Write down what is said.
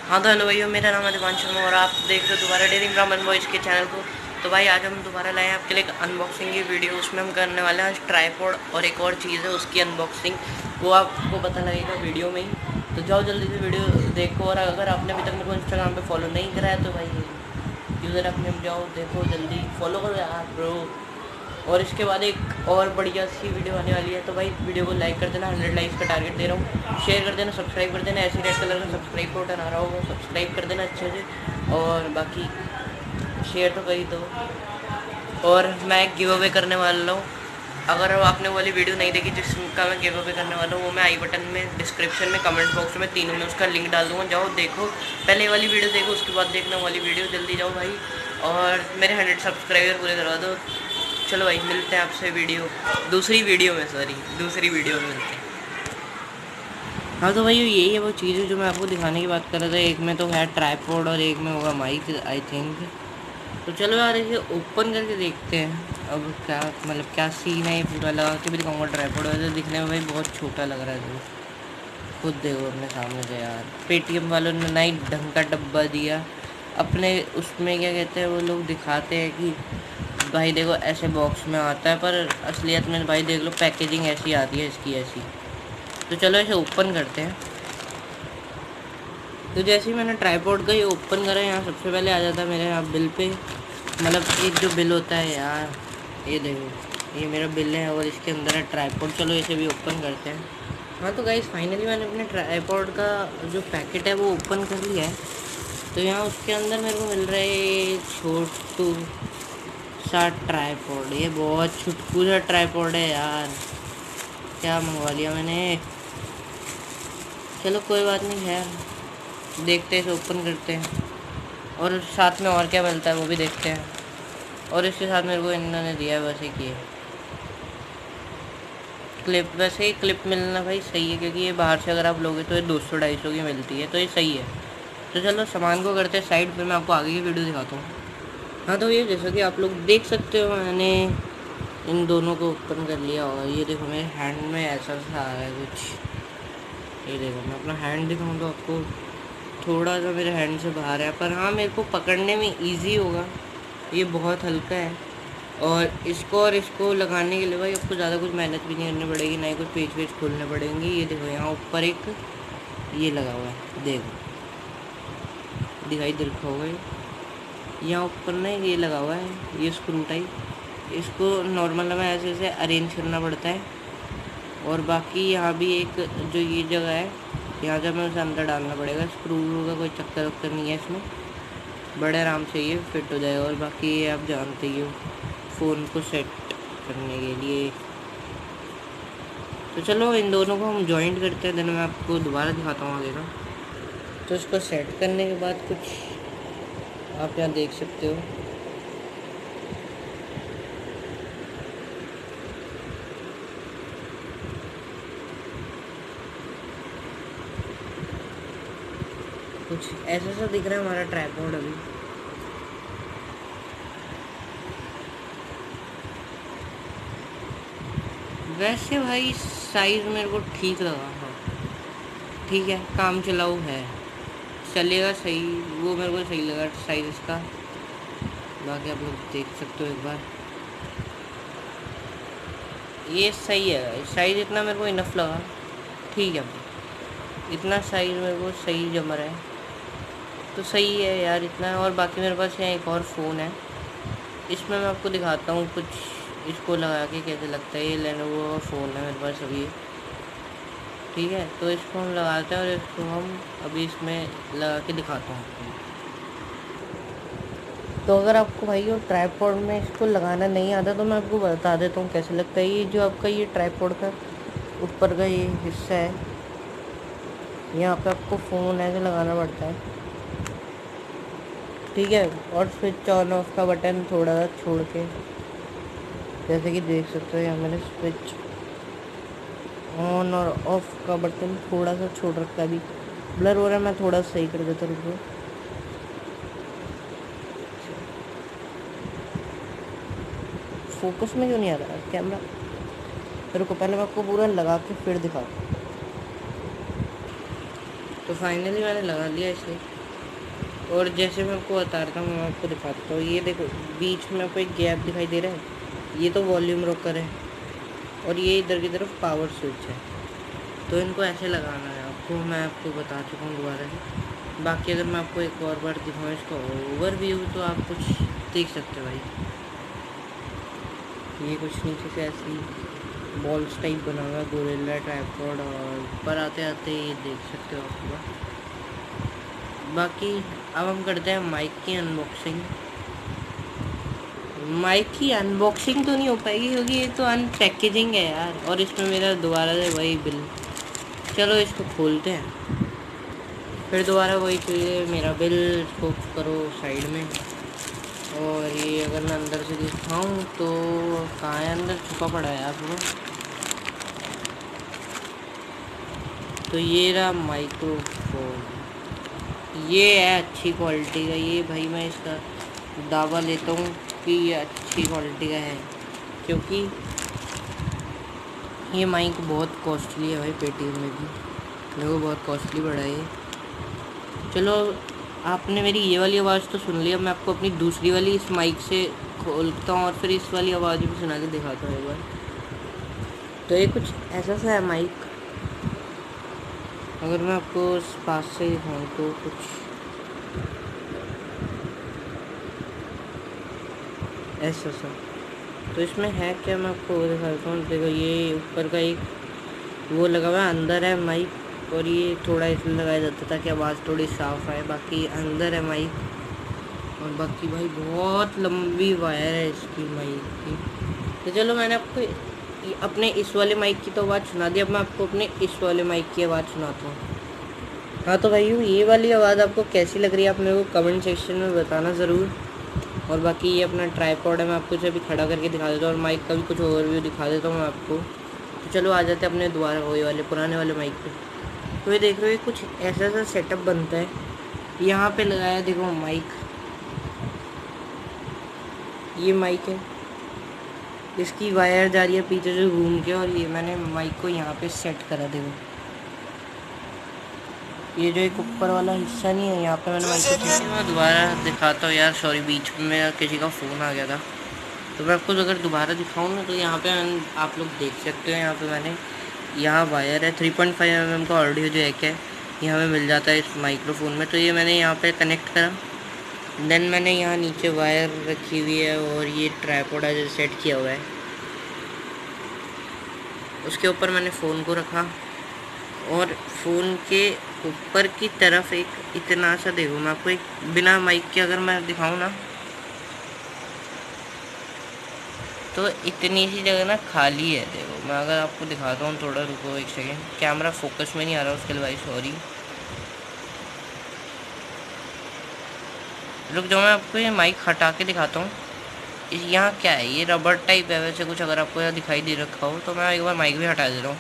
हाँ तो हेलो भैया, मेरा नाम है दिवांश शर्मा और आप देख रहे हो दोबारा डेयरिंग ब्राह्मण बॉयज़ के चैनल को। तो भाई आज हम दोबारा लाए हैं आपके लिए एक अनबॉक्सिंग की वीडियो। उसमें हम करने वाले हैं ट्राईपॉड और एक और चीज़ है उसकी अनबॉक्सिंग, वो आपको पता लगेगा वीडियो में ही। तो जाओ जल्दी से वीडियो देखो, और अगर आपने अभी तक मेरे को इंस्टाग्राम पर फॉलो नहीं करा है तो भाई यूज़र अपने जाओ देखो, जल्दी फॉलो करो यार ब्रो। और इसके बाद एक और बढ़िया सी वीडियो आने वाली है, तो भाई वीडियो को लाइक कर देना, 100 लाइक्स का टारगेट दे रहा हूँ। शेयर कर देना, सब्सक्राइब कर देना, ऐसे रेड कलर का सब्सक्राइब का बटन आ रहा होगा, सब्सक्राइब कर देना अच्छे से। और बाकी शेयर तो कर ही दो। और मैं गिव अवे करने वाला हूँ, अगर आपने वो वाली वीडियो नहीं देखी जिसका मैं गिव अवे करने वाला हूँ, वो मैं आई बटन में, डिस्क्रिप्शन में, कमेंट बॉक्स में, तीनों में उसका लिंक डाल दूँगा। जाओ देखो, पहले वाली वीडियो देखो, उसके बाद देखना वाली वीडियो। जल्दी जाओ भाई और मेरे 100 सब्सक्राइबर पूरे करवा दो। चलो भाई मिलते हैं आपसे दूसरी वीडियो में मिलते हैं। हाँ तो भाई यही है वो चीज़ जो मैं आपको दिखाने की बात कर रहा था। एक में तो है ट्राईपॉड और एक में होगा माइक आई थिंक। तो चलो यार इसे ओपन करके देखते हैं अब क्या मतलब क्या सीन है। ये पूरा लगा के भी दिखाऊंगा। ट्राईपॉड वैसे दिखने में भाई बहुत छोटा लग रहा है, तो खुद देखो अपने सामने से यार। पेटीएम वालों ने ना ही ढंग का डब्बा दिया अपने उसमें, क्या कहते हैं वो लोग दिखाते हैं कि भाई देखो ऐसे बॉक्स में आता है, पर असलियत में भाई देख लो पैकेजिंग ऐसी आती है इसकी ऐसी। तो चलो इसे ओपन करते हैं। तो जैसे ही मैंने ट्राईपॉड का ये ओपन करा, यहाँ सबसे पहले आ जाता है मेरे यहाँ बिल पे, मतलब एक जो बिल होता है यार, ये देखो ये मेरा बिल है और इसके अंदर है ट्राईपॉड। चलो इसे भी ओपन करते हैं। हाँ तो गाइस फाइनली मैंने अपने ट्राईपॉड का जो पैकेट है वो ओपन कर लिया है। तो यहाँ उसके अंदर मेरे को मिल रहा है छोटू सा ट्राईपॉड। ये बहुत छुटकू सा ट्राईपॉड है यार, क्या मंगवा लिया मैंने। चलो कोई बात नहीं है, देखते हैं इसे ओपन करते हैं और साथ में और क्या मिलता है वो भी देखते हैं। और इसके साथ मेरे को इन्होंने दिया है बस एक ये क्लिप। वैसे ही क्लिप मिलना भाई सही है, क्योंकि ये बाहर से अगर आप लोगे तो ये 200-250 की मिलती है, तो ये सही है। तो चलो सामान को करते हैं साइड, फिर मैं आपको आगे की वीडियो दिखाता हूँ। हाँ तो ये जैसा कि आप लोग देख सकते हो, मैंने इन दोनों को ओपन कर लिया। और ये देखो मेरे हैंड में ऐसा सा आ रहा है कुछ। ये देखो मैं अपना हैंड दिखाऊँ तो आपको थोड़ा सा मेरे हैंड से बाहर है, पर हाँ मेरे को पकड़ने में इजी होगा। ये बहुत हल्का है और इसको लगाने के लिए भाई आपको ज़्यादा कुछ मेहनत भी नहीं करनी पड़ेगी, ना ही कुछ पेच वेच खोलने पड़ेंगे। ये देखो यहाँ ऊपर एक ये लगा हुआ है, देखो दिखाई दे रखा होगा। यहाँ ऊपर ना ये लगा हुआ है, ये स्क्रू टाइप। इसको नॉर्मल में ऐसे ऐसे अरेंज करना पड़ता है। और बाकी यहाँ भी एक जो ये जगह है, यहाँ जब मैं उसे अंदर डालना पड़ेगा। स्क्रू का कोई चक्कर वक्कर नहीं है इसमें, बड़े आराम से ये फिट हो जाएगा। और बाकी ये आप जानते ही हो फ़ोन को सेट करने के लिए। तो चलो इन दोनों को हम जॉइंट करते हैं, देन मैं आपको दोबारा दिखाता हूँ आगे का। तो इसको सेट करने के बाद कुछ आप यहाँ देख सकते हो। कुछ ऐसा सा दिख रहा है हमारा ट्राइपॉड अभी। वैसे भाई साइज़ मेरे को ठीक लगा, हाँ ठीक है, काम चलाऊ है, चलेगा सही। वो मेरे को सही लगा साइज़ इसका। बाकी आप लोग देख सकते हो एक बार, ये सही है। साइज़ इतना मेरे को इनफ लगा, ठीक है। इतना साइज़ मेरे को सही जम रहा है, तो सही है यार इतना। और बाकी मेरे पास यहाँ एक और फ़ोन है, इसमें मैं आपको दिखाता हूँ कुछ इसको लगा के कैसे लगता है। ये लेनोवो का फ़ोन है मेरे पास अभी, ठीक है। तो इसको हम लगाते हैं और इसको हम अभी इसमें लगा के दिखाता हूँ आपको। तो अगर आपको भाई वो ट्राइपॉड में इसको लगाना नहीं आता तो मैं आपको बता देता हूँ कैसे लगता है। ये जो आपका ये ट्राइपॉड का ऊपर का ये हिस्सा है, यहाँ पे आपको फ़ोन ऐसे लगाना पड़ता है, ठीक है। और स्विच ऑन ऑफ का बटन थोड़ा सा छोड़ के, जैसे कि देख सकते हो यहाँ मैंने स्विच ऑन और ऑफ का बटन थोड़ा सा छोड़ रखा है। अभी ब्लर हो रहा है, मैं थोड़ा सही कर देता हूँ रुको। फोकस में क्यों नहीं आ रहा है कैमरा? रुको पहले मैं आपको पूरा लगा के फिर दिखाता हूँ। तो फाइनली मैंने लगा लिया इसे, और जैसे मैं आपको बता रहा हूँ, मैं आपको दिखाता हूँ। ये देखो बीच में आपको एक गैप दिखाई दे रहा है, ये तो वॉल्यूम रोकर है और ये इधर की तरफ पावर स्विच है। तो इनको ऐसे लगाना है आपको, मैं आपको बता चुका हूँ दोबारा से। बाकी अगर मैं आपको एक और बार दिखाऊँ इसका ओवरव्यू, तो आप कुछ देख सकते हो भाई। ये कुछ नीचे से ऐसी बॉल्स टाइप बना हुआ है, गोरिल्ला ट्राइपॉड, और ऊपर आते आते ये देख सकते हो आप पूरा। बाकी अब हम करते हैं माइक की अनबॉक्सिंग। माइक की अनबॉक्सिंग तो नहीं हो पाएगी क्योंकि ये तो अनपैकेजिंग है यार, और इसमें मेरा दोबारा से वही बिल। चलो इसको खोलते हैं, फिर दोबारा वही चाहिए मेरा बिल। इसको करो साइड में। और ये अगर मैं अंदर से दिखाऊं तो कहाँ है, अंदर छुपा पड़ा है यार पूरा। तो ये रहा माइक्रोफोन, ये है अच्छी क्वालिटी का। ये भाई मैं इसका दावा लेता हूँ कि ये अच्छी क्वालिटी का है, क्योंकि ये माइक बहुत कॉस्टली है भाई। पेटीएम में भी देखो बहुत कॉस्टली पड़ा है ये। चलो आपने मेरी ये वाली आवाज़ तो सुन लिया, मैं आपको अपनी दूसरी वाली इस माइक से खोलता हूँ और फिर इस वाली आवाज़ भी सुना के दिखाता हूँ एक बार। तो ये कुछ ऐसा सा है माइक। अगर मैं आपको इस पास से दिखाऊँ तो कुछ ऐसा सा। तो इसमें है क्या, मैं आपको दिखाता हूँ। देखो ये ऊपर का एक वो लगा हुआ है, अंदर है माइक, और ये थोड़ा इसमें लगाया जाता है ताकि आवाज़ थोड़ी साफ़ आए। बाकी अंदर है माइक, और बाकी भाई बहुत लंबी वायर है इसकी माइक की। तो चलो मैंने आपको अपने इस वाले माइक की तो आवाज़ सुना दी, अब मैं आपको अपने इस वाले माइक की आवाज़ सुनाता हूँ। हाँ तो भाई ये वाली आवाज़ आपको कैसी लग रही है, आप मेरे को कमेंट सेक्शन में बताना ज़रूर। और बाकी ये अपना ट्राइपॉड है, मैं आपको इसे अभी खड़ा करके दिखा देता हूँ, और माइक का भी कुछ ओवरव्यू दिखा देता हूँ मैं आपको। तो चलो आ जाते हैं अपने दोबारा वही वाले पुराने वाले माइक पे। तो ये देख रहे हो, ये कुछ ऐसा सा सेटअप बनता है। यहाँ पे लगाया देखो माइक, ये माइक है, इसकी वायर जा रही है पीछे से घूम के, और ये मैंने माइक को यहाँ पे सेट करा। देखो ये जो एक ऊपर वाला हिस्सा नहीं है, यहाँ पे मैंने माइक को सेट। मैं दोबारा दिखाता हूँ यार, सॉरी बीच में मेरा किसी का फ़ोन आ गया था। तो मैं आपको अगर दोबारा दिखाऊँ ना, तो यहाँ पे आप लोग देख सकते हो, यहाँ पे मैंने यहाँ वायर है 3.5 mm का ऑडियो जैक है, यहाँ पे मिल जाता है इस माइक्रोफोन में। तो ये मैंने यहाँ पे कनेक्ट करा, देन मैंने यहाँ नीचे वायर रखी हुई है, और ये ट्राइपॉड है जो सेट किया हुआ है, उसके ऊपर मैंने फ़ोन को रखा। और फ़ोन के ऊपर की तरफ एक इतना सा, देखो मैं आपको एक बिना माइक के अगर मैं दिखाऊँ ना, तो इतनी सी जगह ना खाली है। देखो मैं अगर आपको दिखाता हूँ, थोड़ा रुको एक सेकेंड, कैमरा फोकस में नहीं आ रहा उसके लिए भाई सॉरी। रुक जाओ, मैं आपको ये माइक हटा के दिखाता हूँ। यहाँ क्या है, ये रबर टाइप है वैसे कुछ, अगर आपको यहाँ दिखाई दे रखा हो तो मैं एक बार माइक भी हटा दे रहा हूँ।